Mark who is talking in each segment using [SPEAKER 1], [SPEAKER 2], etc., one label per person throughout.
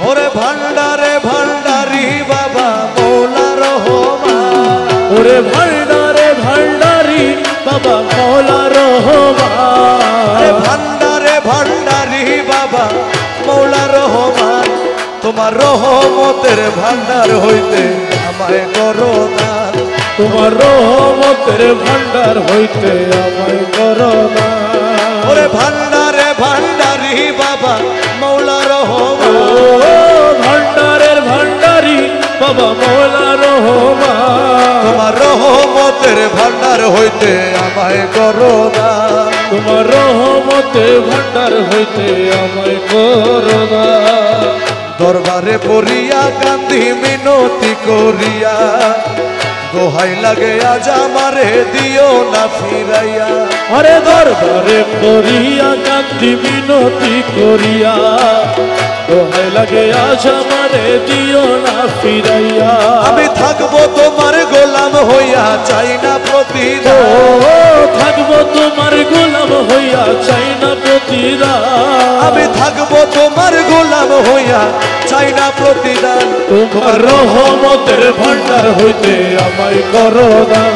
[SPEAKER 1] ওরে ভান্ডারে ভান্ডারি বাবা মৌলা রহমান,
[SPEAKER 2] ওরে ভান্ডারে ভান্ডারি বাবা মৌলা রহমান,
[SPEAKER 1] ভান্ডারে ভান্ডারি বাবা মৌলা রহমান, তোমার রহমতের ভান্ডার হইতে আমায় করো দান,
[SPEAKER 2] তোমার রহমতের ভান্ডার হইতে আমায় করো দান।
[SPEAKER 1] ওরে ভান্ডারে ভান্ডারি বাবা মৌলা রহমান,
[SPEAKER 2] ভান্ডারের ভান্ডারি বাবা মৌলা রহমান,
[SPEAKER 1] তোমার রহমতের ভান্ডার হইতে আমায় করো দান,
[SPEAKER 2] তোমার রহমতের ভান্ডার হইতে আমায় করো দান।
[SPEAKER 1] দরবারে পড়িয়া কান্দি মিনতি করিয়া, দোহাই লাগে আজ আমারে দিও না ফিরাইয়া,
[SPEAKER 2] আরে দরবারে করিয়া কান্দি মিনতি করিয়া, দোহাই লাগে আজ আমারে দিও না ফিরাইয়া।
[SPEAKER 1] আমি থাকবো তোমার গোলাম হইয়া, চাই না প্রতিদান,
[SPEAKER 2] থাকবো তোমার গোলাম হইয়া, চাই না প্রতিদান।
[SPEAKER 1] আমি থাকবো তোমার গোলাম হইয়া, চাই না প্রতিদান,
[SPEAKER 2] তোমার রহমতের ভান্ডার হইতে আমায় করো দান,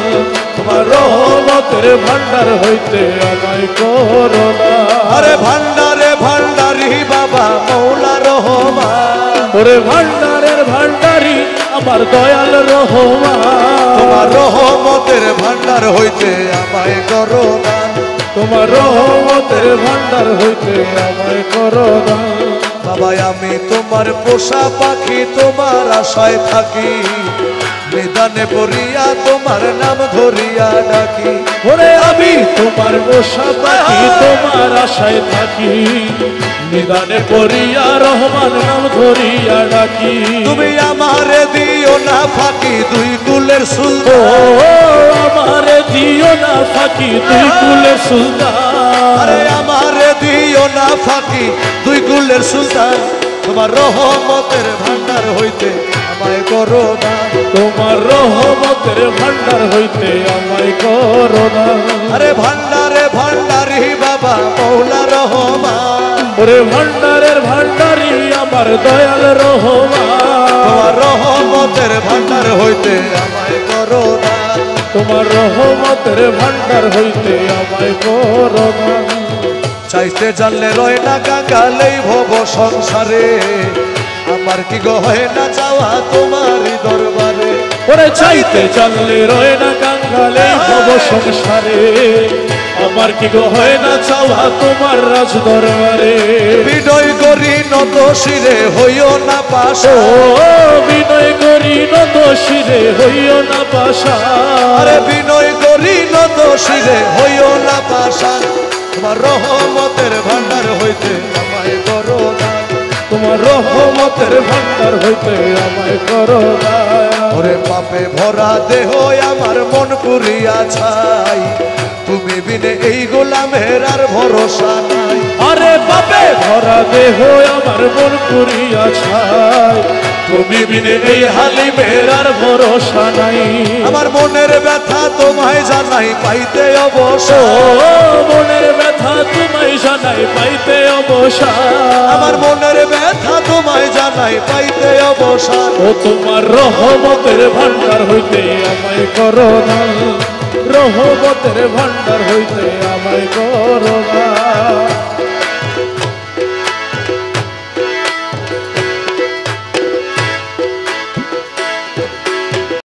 [SPEAKER 2] তোমার রহমতের ভান্ডার হইতে আমায় করো দান।
[SPEAKER 1] আরে ভান্ডারে ভান্ডারি বাবা মৌলা রহমান,
[SPEAKER 2] ওরে ভান্ডারের ভান্ডারি আমার দয়াল রহমান,
[SPEAKER 1] তোমার রহমতের ভান্ডার হইতে আমায় করো দান,
[SPEAKER 2] তোমার রহমতের ভান্ডার হইতে আমায় করো দান।
[SPEAKER 1] বাবা আমি তোমার পোষা পাখি, তোমার আশায় থাকি, নিদানে পড়িয়া তোমার নাম ধরিয়া ডাকি,
[SPEAKER 2] ওরে আমি তোমার পোষা পাখি, তোমার আশায় থাকি, নিদানে পড়িয়া রহমান নাম ধরিয়া ডাকি।
[SPEAKER 1] তুমি আমারে দিও না ফাঁকি, দুই কুলের
[SPEAKER 2] ও
[SPEAKER 1] সুলতান,
[SPEAKER 2] আমারে দিও না ফাঁকি, তুই কুলের সুলতান,
[SPEAKER 1] আরে আমারে দিও না ফাঁকি, দুই কুলের সুলতান, তোমার রহমতের ভান্ডার হইতে আমায় করো দান,
[SPEAKER 2] তোমার রহমতের ভান্ডার হইতে আমায় করো দান।
[SPEAKER 1] আরে ভান্ডারে ভান্ডারি বাবা মৌলা রহমান,
[SPEAKER 2] ওরে ভান্ডারের ভান্ডারি আমার দয়াল রহমান,
[SPEAKER 1] তোমার রহমতের ভান্ডার হইতে আমায় করো দান,
[SPEAKER 2] তোমার রহমতের ভান্ডার হইতে আমায় করো দান।
[SPEAKER 1] চাইতে জানলে রয় না কাঙ্গালেই ভব সংসারে, আমার কি গহে না যাওয়া তোমারই দরবারে,
[SPEAKER 2] ওরে চাইতে জানলে রয় না কাঙ্গালে ভব সংসারে, আমার কি গো হয় না চাওয়া তোমার রাজ দরবারে।
[SPEAKER 1] বিনয় করি নত শিরে হইও না পাশা,
[SPEAKER 2] ও বিনয় করি নত শিরে হইও না পাশা,
[SPEAKER 1] আরে বিনয় করি নত শিরে হইও না পাশা, তোমার রহমতের ভান্ডার হইতে আমায় করো দান,
[SPEAKER 2] তোমার রহমতের ভান্ডার হইতে আমায় করো দান।
[SPEAKER 1] ওরে পাপে ভরা দেহ আমার মন পুরিয়া ছাই, তুমি বিনে এই গোলামের আর ভরসা নাই,
[SPEAKER 2] আরে পাপে ভরা দেহ আমার মন পুরিয়া ছাই, তুমি বিনে এই হালিমের আর ভরসা নাই।
[SPEAKER 1] আমার মনের ব্যথা তোমায় জানাই পাইতে
[SPEAKER 2] ও
[SPEAKER 1] অবসর,
[SPEAKER 2] মনের ব্যথা তোমায় জানাই পাইতে অবসান,
[SPEAKER 1] আমার মনের ব্যথা তোমায় জানাই পাইতে অবসর,
[SPEAKER 2] ও তোমার রহমতের ভান্ডার হইতে আমায় করো দান, রহমতের ভান্ডার হইতে আমায় করো দান।